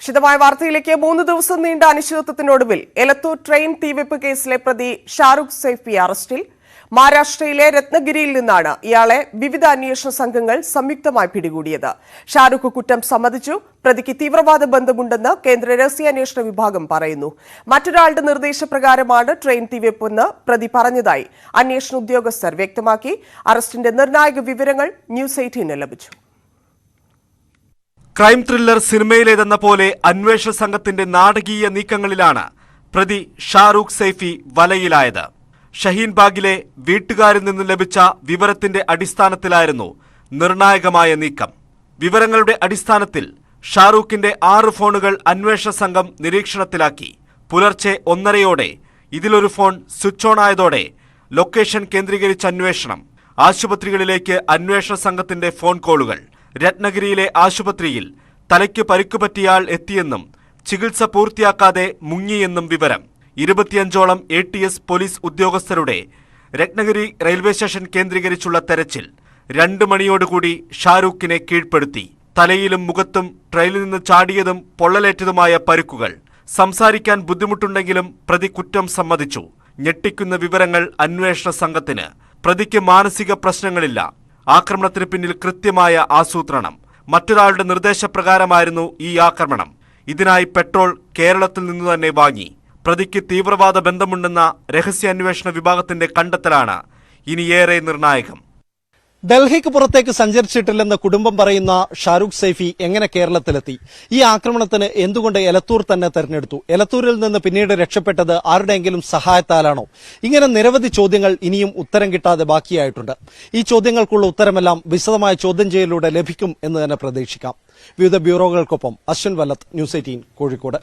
വിശദമായ വാർത്തയിലേക്ക് 3 ദിവസം നീണ്ട അനിശ്ചിതത്വത്തിനൊടുവിൽ എലത്തൂർ ട്രെയിൻ തീവെപ്പ് കേസിലെ പ്രതി ഷാരൂഖ് സൈഫി അറസ്റ്റിൽ. മഹാരാഷ്ട്രയിലെ രത്നഗിരിയിൽ നിന്നാണ് ഇയാളെ വിവിധ അന്വേഷണ സംഘങ്ങൾ സംയുക്തമായി പിടികൂടിയത്. ഷാരൂഖ് കുറ്റം സമ്മതിച്ചു. പ്രതിക്ക് തീവ്രവാദ ബന്ധമുണ്ടെന്ന് കേന്ദ്ര രഹസ്യാന്വേഷണ വിഭാഗം പറയുന്നു. മറ്റൊരാളുടെ നിർദ്ദേശപ്രകാരമാണ് ട്രെയിൻ തീവെപ്പെന്ന് പ്രതി പറഞ്ഞതായി അന്വേഷണ ഉദ്യോഗസ്ഥർ വ്യക്തമാക്കി. അറസ്റ്റിന്റെ നിർണായക വിവരങ്ങൾ ന്യൂസ് 18 ലഭിച്ചു. ക്രൈം ത്രില്ലർ സിനിമയിലേതെന്ന പോലെ അന്വേഷണ സംഘത്തിന്റെ നാടകീയ നീക്കങ്ങളിലാണ് പ്രതി ഷാരൂഖ് സൈഫി വലയിലായത്. ഷഹീൻബാഗിലെ വീട്ടുകാരിൽ നിന്ന് ലഭിച്ച വിവരത്തിന്റെ അടിസ്ഥാനത്തിലായിരുന്നു നിർണായകമായ നീക്കം. വിവരങ്ങളുടെ അടിസ്ഥാനത്തിൽ ഷാരൂഖിന്റെ 6 ഫോണുകൾ അന്വേഷണ സംഘം നിരീക്ഷണത്തിലാക്കി. പുലർച്ചെ 1:30 ഇതിലൊരു ഫോൺ സ്വിച്ച് ഓൺ ആയതോടെ ലൊക്കേഷൻ കേന്ദ്രീകരിച്ച അന്വേഷണം. ആശുപത്രികളിലേക്ക് അന്വേഷണ സംഘത്തിന്റെ ഫോൺ കോളുകൾ. രത്നഗിരിയിലെ ആശുപത്രിയിൽ തലയ്ക്ക് പരിക്കുപറ്റിയാൾ എത്തിയെന്നും ചികിത്സ പൂർത്തിയാക്കാതെ മുങ്ങിയെന്നും വിവരം. 25ഓളം ATS പോലീസ് ഉദ്യോഗസ്ഥരുടെ രത്നഗിരി റെയിൽവേ സ്റ്റേഷൻ കേന്ദ്രീകരിച്ചുള്ള തെരച്ചിൽ. 2 മണിയോടുകൂടി ഷാരൂഖിനെ കീഴ്പ്പെടുത്തി. തലയിലും മുഖത്തും ട്രെയിനിൽ നിന്ന് ചാടിയതും പൊള്ളലേറ്റതുമായ പരുക്കുകൾ. സംസാരിക്കാൻ ബുദ്ധിമുട്ടുണ്ടെങ്കിലും പ്രതി കുറ്റം സമ്മതിച്ചു. ഞെട്ടിക്കുന്ന വിവരങ്ങൾ അന്വേഷണ സംഘത്തിന്. പ്രതിക്ക് മാനസിക പ്രശ്നങ്ങളില്ല. ആക്രമണത്തിന് പിന്നിൽ കൃത്യമായ ആസൂത്രണം. മറ്റൊരാളുടെ നിർദ്ദേശപ്രകാരമായിരുന്നു ഈ ആക്രമണം. ഇതിനായി പെട്രോൾ കേരളത്തിൽ നിന്നു തന്നെ വാങ്ങി. പ്രതിക്ക് തീവ്രവാദ ബന്ധമുണ്ടെന്ന രഹസ്യാന്വേഷണ വിഭാഗത്തിന്റെ കണ്ടെത്തലാണ് ഇനിയേറെ നിർണായകം. ഡൽഹിക്ക് പുറത്തേക്ക് സഞ്ചരിച്ചിട്ടില്ലെന്ന് കുടുംബം പറയുന്ന ഷാരൂഖ് സൈഫി എങ്ങനെ കേരളത്തിലെത്തി? ഈ ആക്രമണത്തിന് എന്തുകൊണ്ട് എലത്തൂർ തന്നെ തെരഞ്ഞെടുത്തു? എലത്തൂരിൽ നിന്ന് പിന്നീട് രക്ഷപ്പെട്ടത് ആരുടെയെങ്കിലും സഹായത്താലാണോ? ഇങ്ങനെ നിരവധി ചോദ്യങ്ങൾ ഇനിയും ഉത്തരം കിട്ടാതെ ബാക്കിയായിട്ടുണ്ട്. ഈ ചോദ്യങ്ങൾക്കുള്ള ഉത്തരമെല്ലാം വിശദമായ ചോദ്യം ചെയ്യലിലൂടെ ലഭിക്കും എന്ന് തന്നെ പ്രതീക്ഷിക്കാം. വിവിധ ബ്യൂറോകൾക്കൊപ്പം അശ്വിൻ വല്ലത്ത്, ന്യൂസ് 18 കോഴിക്കോട്.